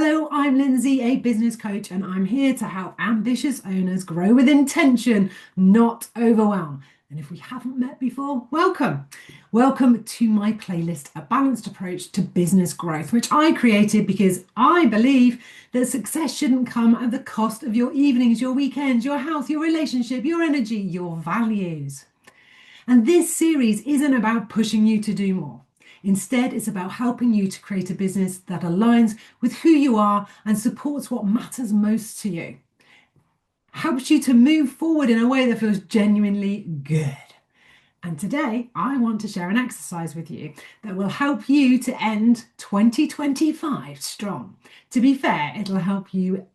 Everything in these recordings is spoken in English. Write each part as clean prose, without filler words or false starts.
Hello, I'm Lindsay, a business coach, and I'm here to help ambitious owners grow with intention, not overwhelm. And if we haven't met before, welcome. Welcome to my playlist, A Balanced Approach to Business Growth, which I created because I believe that success shouldn't come at the cost of your evenings, your weekends, your health, your relationship, your energy, your values. And this series isn't about pushing you to do more. Instead, it's about helping you to create a business that aligns with who you are and supports what matters most to you. Helps you to move forward in a way that feels genuinely good. And today, I want to share an exercise with you that will help you to end 2025 strong. To be fair, it'll help you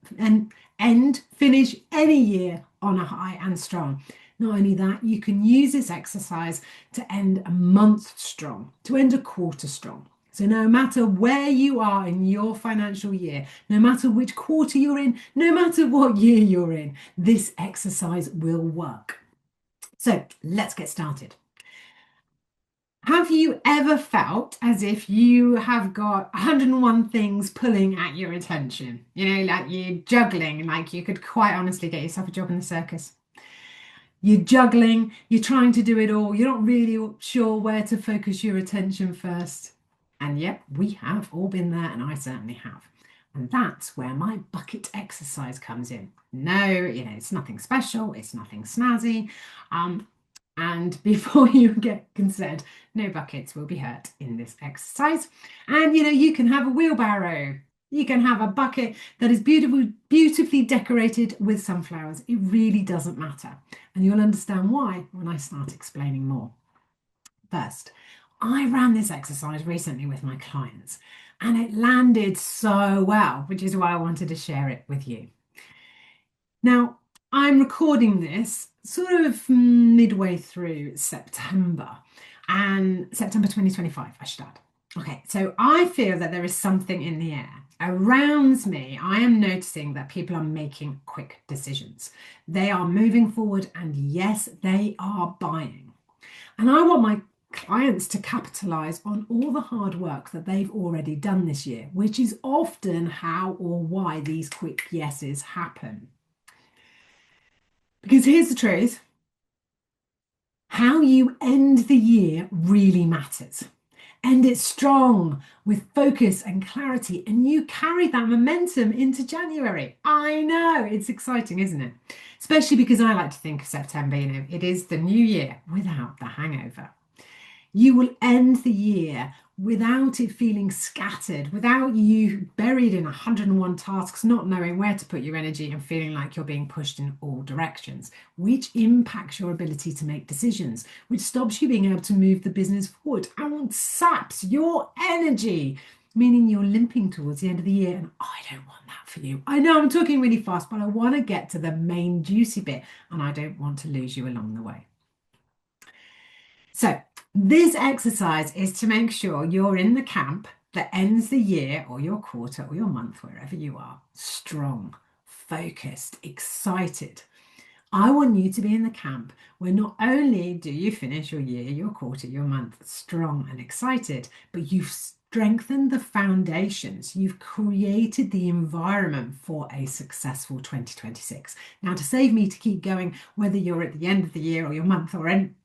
finish any year on a high and strong. Not only that, you can use this exercise to end a month strong, to end a quarter strong. So no matter where you are in your financial year, no matter which quarter you're in, no matter what year you're in, this exercise will work. So let's get started. Have you ever felt as if you have got 101 things pulling at your attention? Like you're juggling, like you could quite honestly get yourself a job in the circus. You're juggling, you're trying to do it all, you're not really sure where to focus your attention first. And yep, we have all been there, and I certainly have. And that's where my bucket exercise comes in. No, it's nothing special, it's nothing snazzy. And before you get concerned, no buckets will be hurt in this exercise. And you can have a wheelbarrow. You can have a bucket that is beautifully decorated with sunflowers. It really doesn't matter. And you'll understand why when I start explaining more. First, I ran this exercise recently with my clients and it landed so well, which is why I wanted to share it with you. Now, I'm recording this sort of midway through September, and September 2025, I should add. Okay, so I feel that there is something in the air. Around me, I am noticing that people are making quick decisions. They are moving forward, and yes, they are buying. And I want my clients to capitalize on all the hard work that they've already done this year, which is often how or why these quick yeses happen. Because here's the truth, how you end the year really matters. End it strong with focus and clarity, and you carry that momentum into January. I know, it's exciting, isn't it? Especially because I like to think of September, it is the new year without the hangover. You will end the year without it feeling scattered, without you buried in 101 tasks, not knowing where to put your energy and feeling like you're being pushed in all directions, which impacts your ability to make decisions, which stops you being able to move the business forward and saps your energy, meaning you're limping towards the end of the year. And I don't want that for you. I know I'm talking really fast, but I want to get to the main juicy bit, and I don't want to lose you along the way. So this exercise is to make sure you're in the camp that ends the year or your quarter or your month, wherever you are, strong, focused, excited. I want you to be in the camp where not only do you finish your year, your quarter, your month strong and excited, but you've strengthened the foundations. You've created the environment for a successful 2026. Now, to save me to keep going, whether you're at the end of the year or your month or end,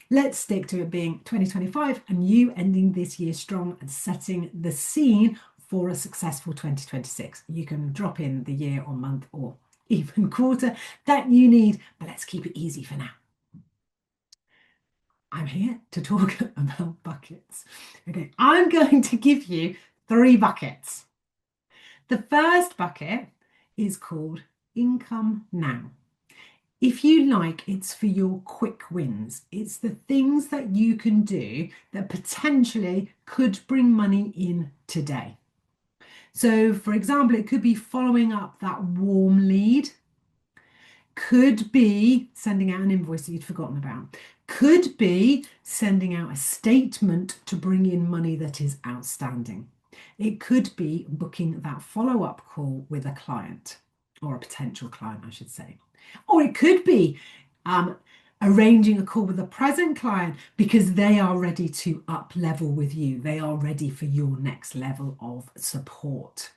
let's stick to it being 2025 and you ending this year strong and setting the scene for a successful 2026. You can drop in the year or month or even quarter that you need, but let's keep it easy for now. I'm here to talk about buckets. Okay, I'm going to give you 3 buckets. The first bucket is called Income Now. If you like, it's for your quick wins. It's the things that you can do that potentially could bring money in today. So, for example, it could be following up that warm lead, could be sending out an invoice that you'd forgotten about, could be sending out a statement to bring in money that is outstanding. It could be booking that follow-up call with a client, or a potential client, I should say. Or it could be arranging a call with a present client because they are ready to up level with you. They are ready for your next level of support.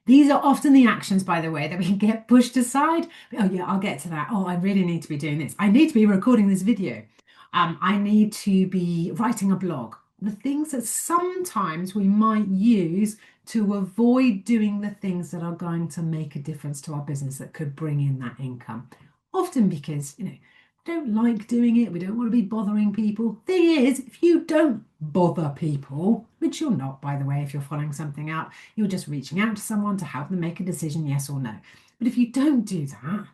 These are often the actions, by the way, that we can get pushed aside. Oh, yeah, I'll get to that. Oh, I really need to be doing this. I need to be recording this video. I need to be writing a blog. The things that sometimes we might use to avoid doing the things that are going to make a difference to our business that could bring in that income. Often because, we don't like doing it. We don't want to be bothering people. Thing is, if you don't bother people, which you're not, by the way, if you're following something out, you're just reaching out to someone to help them make a decision, yes or no. But if you don't do that,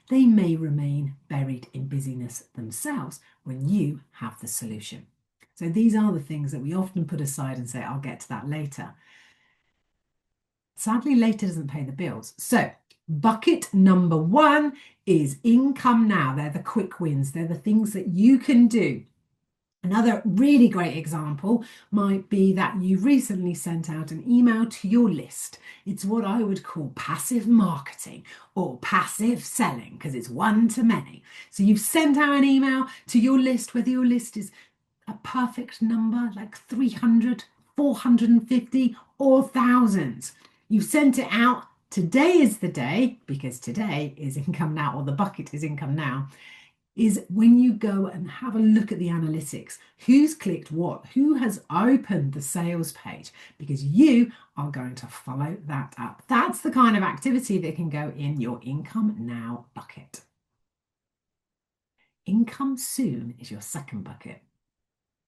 they may remain buried in busyness themselves when you have the solution. So these are the things that we often put aside and say, I'll get to that later. Sadly, later doesn't pay the bills. So bucket number one is income now. They're the quick wins. They're the things that you can do. Another really great example might be that you recently sent out an email to your list. It's what I would call passive marketing or passive selling because it's one to many. So you've sent out an email to your list, whether your list is a perfect number like 300, 450 or thousands. You've sent it out. Today is the day because today is income now, or the bucket is income now. Is when you go and have a look at the analytics. Who's clicked what? Who has opened the sales page? Because you are going to follow that up. That's the kind of activity that can go in your income now bucket. Income soon is your second bucket.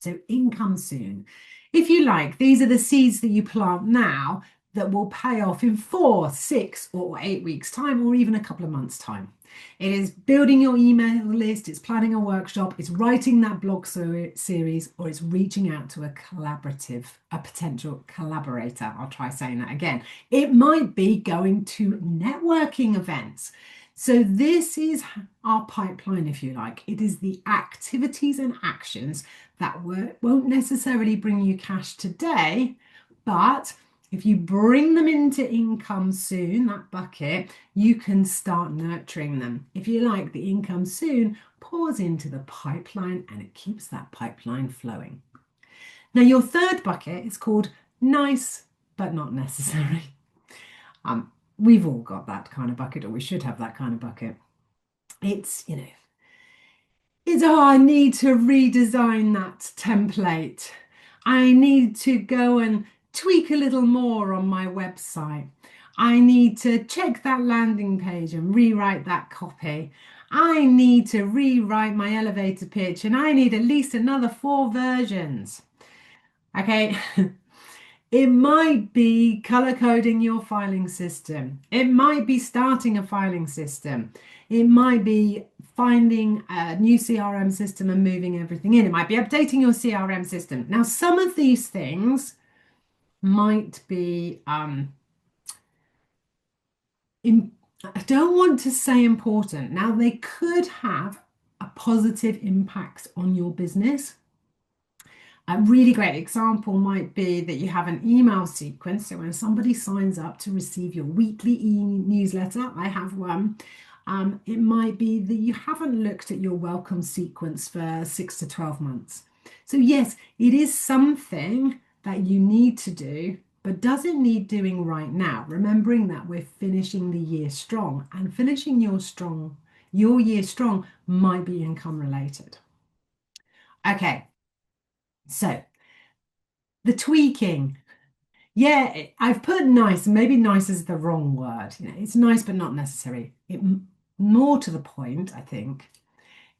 So income soon. If you like, these are the seeds that you plant now that will pay off in 4, 6, or 8 weeks' time, or even a couple of months' time. It is building your email list, it's planning a workshop, it's writing that blog series, or it's reaching out to a potential collaborator. I'll try saying that again. It might be going to networking events. So this is our pipeline, if you like. It is the activities and actions that won't necessarily bring you cash today, but if you bring them into income soon, that bucket, you can start nurturing them. If you like, the income soon pours into the pipeline and it keeps that pipeline flowing. Now, your third bucket is called nice, but not necessary. We've all got that kind of bucket, or we should have that kind of bucket. It's, I need to redesign that template. I need to go and tweak a little more on my website. I need to check that landing page and rewrite that copy. I need to rewrite my elevator pitch and I need at least another 4 versions. Okay. It might be color coding your filing system. It might be starting a filing system. It might be finding a new CRM system and moving everything in. It might be updating your CRM system. Now, some of these things might be, I don't want to say important. Now, they could have a positive impact on your business. A really great example might be that you have an email sequence. So when somebody signs up to receive your weekly newsletter, I have one. It might be that you haven't looked at your welcome sequence for 6 to 12 months. So yes, it is something that you need to do, but doesn't need doing right now. Remembering that we're finishing the year strong, and finishing your year strong might be income related. Okay. So the tweaking, yeah, I've put nice, maybe nice is the wrong word. It's nice, but not necessary. More to the point, I think,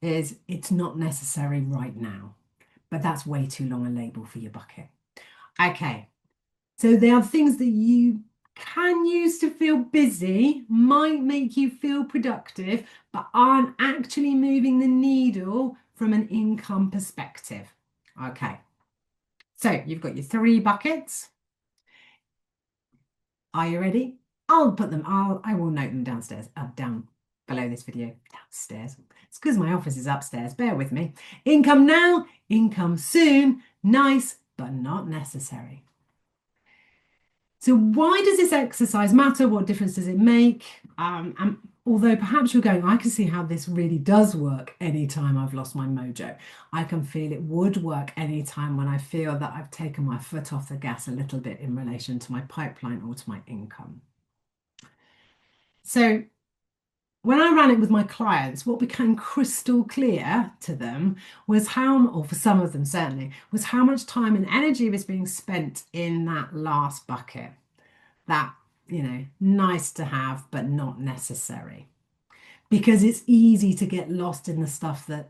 is it's not necessary right now, but that's way too long a label for your bucket. Okay, so there are things that you can use to feel busy, might make you feel productive, but aren't actually moving the needle from an income perspective. Okay. So you've got your 3 buckets. Are you ready? I will note them downstairs, down below this video, downstairs. It's because my office is upstairs, bear with me. Income now, income soon, nice, but not necessary. So why does this exercise matter? What difference does it make? And although perhaps you're going, I can see how this really does work anytime I've lost my mojo. I can feel it would work anytime when I feel that I've taken my foot off the gas a little bit in relation to my pipeline or to my income. So when I ran it with my clients, what became crystal clear to them was how, or for some of them certainly, was how much time and energy was being spent in that last bucket. That, nice to have, but not necessary. Because it's easy to get lost in the stuff that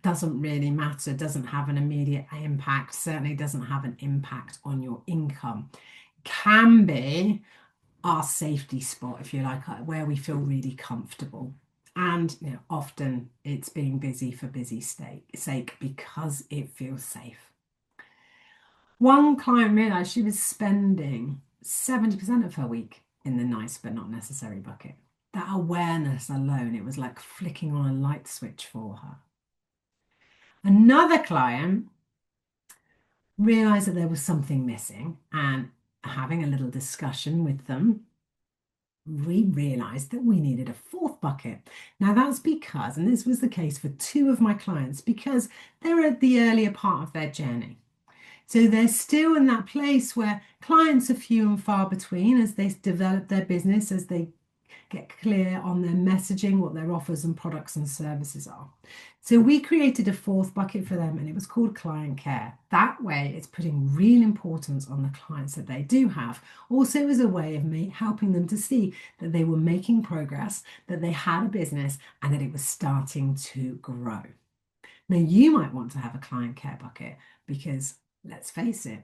doesn't really matter, doesn't have an immediate impact, certainly doesn't have an impact on your income. Can be our safety spot, if you like, where we feel really comfortable. And often it's being busy for busy sake because it feels safe. One client realized she was spending 70% of her week in the nice but not necessary bucket. That awareness alone, it was like flicking on a light switch for her. Another client realized that there was something missing, and having a little discussion with them, we realized that we needed a fourth bucket. Now that's because, and this was the case for two of my clients, because they're at the earlier part of their journey. So they're still in that place where clients are few and far between as they develop their business, as they get clear on their messaging, what their offers and products and services are. So we created a fourth bucket for them, and it was called client care. That way it's putting real importance on the clients that they do have. Also as a way of helping them to see that they were making progress, that they had a business, and that it was starting to grow. Now you might want to have a client care bucket because, let's face it,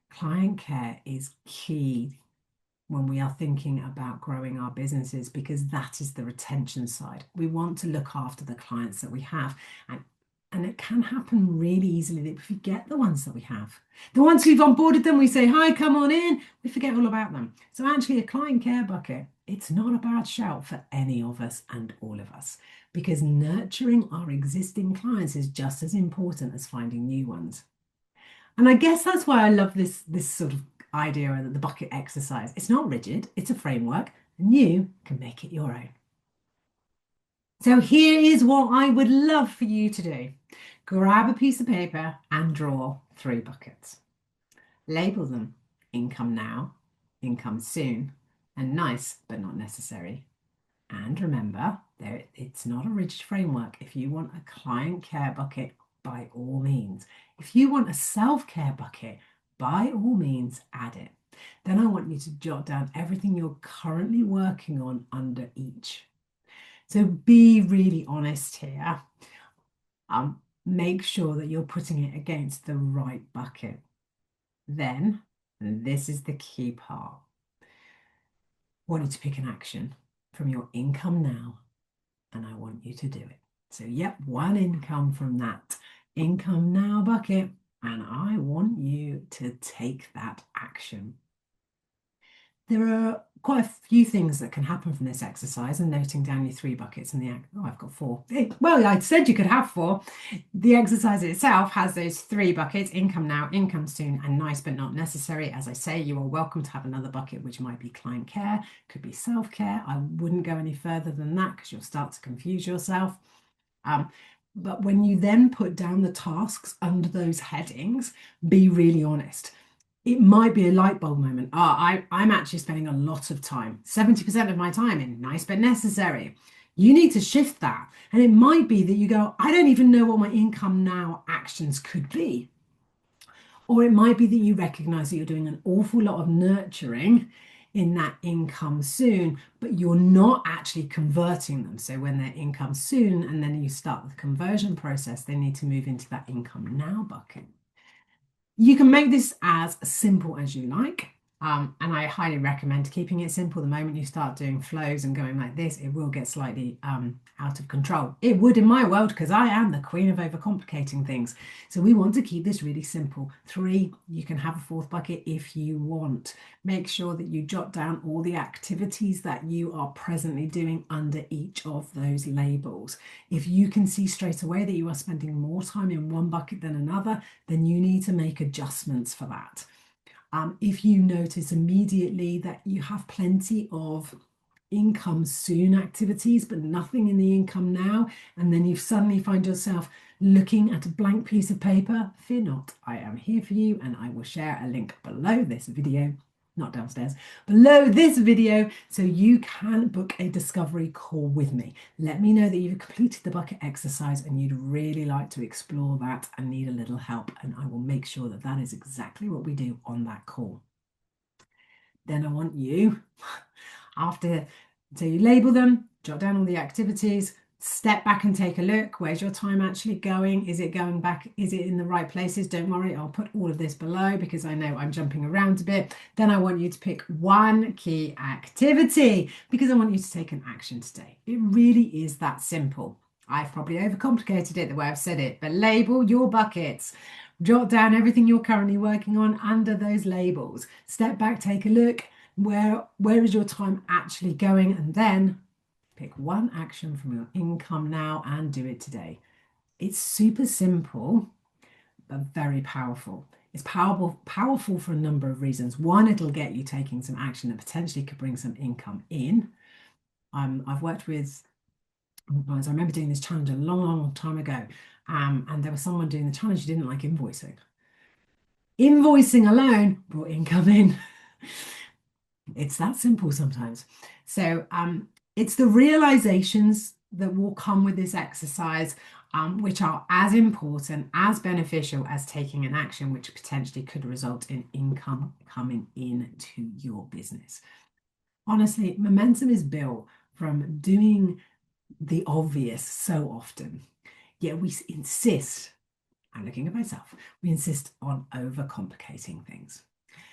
client care is key when we are thinking about growing our businesses, because that is the retention side. We want to look after the clients that we have, and it can happen really easily that we forget the ones that we have. The ones who've onboarded them, we say, hi, come on in, we forget all about them. So actually a client care bucket, it's not a bad shout for any of us and all of us, because nurturing our existing clients is just as important as finding new ones. And I guess that's why I love this sort of idea of the bucket exercise. It's not rigid, it's a framework, and you can make it your own. So here is what I would love for you to do. Grab a piece of paper and draw 3 buckets. Label them income now, income soon, and nice but not necessary. And remember, it's not a rigid framework. If you want a client care bucket, by all means. If you want a self-care bucket, by all means, add it. Then I want you to jot down everything you're currently working on under each. So be really honest here. Make sure that you're putting it against the right bucket. Then, and this is the key part, I want you to pick an action from your income now, and I want you to do it. So, yep, 1 income from that income now bucket, and I want you to take that action. There are quite a few things that can happen from this exercise, and noting down your 3 buckets and I've got 4. Well, I said you could have 4. The exercise itself has those 3 buckets: income now, income soon, and nice but not necessary. As I say, you are welcome to have another bucket, which might be client care, could be self-care. I wouldn't go any further than that because you'll start to confuse yourself. But when you then put down the tasks under those headings, be really honest. It might be a light bulb moment. I'm actually spending a lot of time, 70% of my time, in nice but necessary. You need to shift that. And it might be that you go, I don't even know what my income now actions could be. Or it might be that you recognize that you're doing an awful lot of nurturing in that income soon, but you're not actually converting them. So when they're income soon and then you start the conversion process, they need to move into that income now bucket. You can make this as simple as you like. And I highly recommend keeping it simple. The moment you start doing flows and going like this, it will get slightly out of control. It would in my world, because I am the queen of overcomplicating things. So we want to keep this really simple. 3, you can have a 4th bucket if you want. Make sure that you jot down all the activities that you are presently doing under each of those labels. If you can see straight away that you are spending more time in one bucket than another, then you need to make adjustments for that. If you notice immediately that you have plenty of income soon activities, but nothing in the income now. And then you suddenly find yourself looking at a blank piece of paper. Fear not, I am here for you, and I will share a link below this video, not downstairs, below this video, so you can book a discovery call with me. Let me know that you've completed the bucket exercise and you'd really like to explore that and need a little help, and I will make sure that that is exactly what we do on that call. Then I want you, so you label them, jot down all the activities, step back and take a look. Where's your time actually going? Is it going back? Is it in the right places? Don't worry, I'll put all of this below because I know I'm jumping around a bit. Then I want you to pick one key activity because I want you to take an action today. It really is that simple. I've probably overcomplicated it the way I've said it, but label your buckets. Jot down everything you're currently working on under those labels. Step back, take a look. Where is your time actually going? And then pick one action from your income now and do it today. It's super simple, but very powerful. It's powerful for a number of reasons. One, it'll get you taking some action that potentially could bring some income in. I've worked with, I remember doing this challenge a long time ago, and there was someone doing the challenge who didn't like invoicing. Invoicing alone brought income in. It's that simple sometimes. So it's the realizations that will come with this exercise, which are as important, as beneficial as taking an action, which potentially could result in income coming into your business. Honestly, momentum is built from doing the obvious so often. Yet we insist, I'm looking at myself, we insist on overcomplicating things.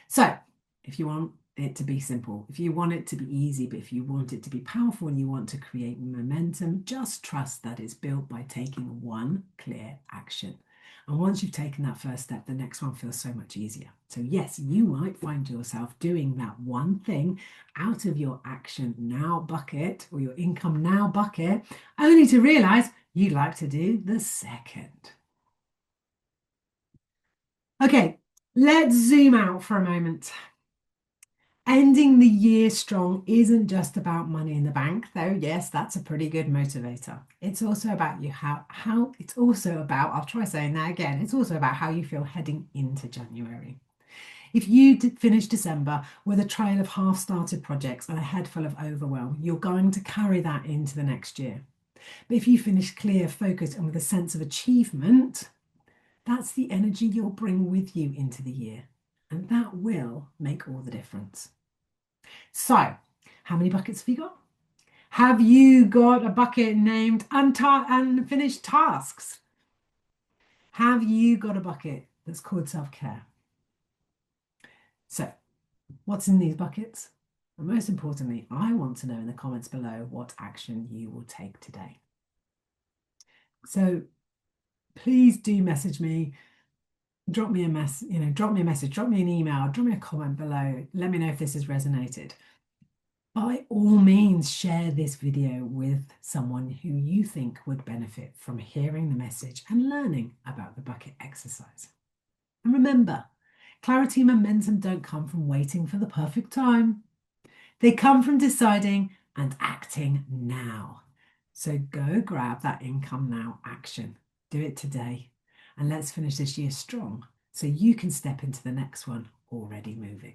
So if you want it to be simple, if you want it to be easy, but if you want it to be powerful and you want to create momentum, just trust that it's built by taking one clear action. And once you've taken that first step, the next one feels so much easier. So yes, you might find yourself doing that one thing out of your action now bucket or your income now bucket, only to realize you'd like to do the second. Okay, let's zoom out for a moment. Ending the year strong isn't just about money in the bank, though. Yes, that's a pretty good motivator. It's also about it's also about, I'll try saying that again, it's also about how you feel heading into January. If you finish December with a trail of half-started projects and a head full of overwhelm, you're going to carry that into the next year. But if you finish clear, focused, and with a sense of achievement, that's the energy you'll bring with you into the year. And that will make all the difference. So, how many buckets have you got? Have you got a bucket named unfinished tasks? Have you got a bucket that's called self-care? So, what's in these buckets? And most importantly, I want to know in the comments below what action you will take today. So, please do message me. Drop me a message, drop me an email, drop me a comment below. Let me know if this has resonated. By all means, share this video with someone who you think would benefit from hearing the message and learning about the bucket exercise. And remember, clarity and momentum don't come from waiting for the perfect time. They come from deciding and acting now. So go grab that income now action. Do it today. And let's finish this year strong so you can step into the next one already moving.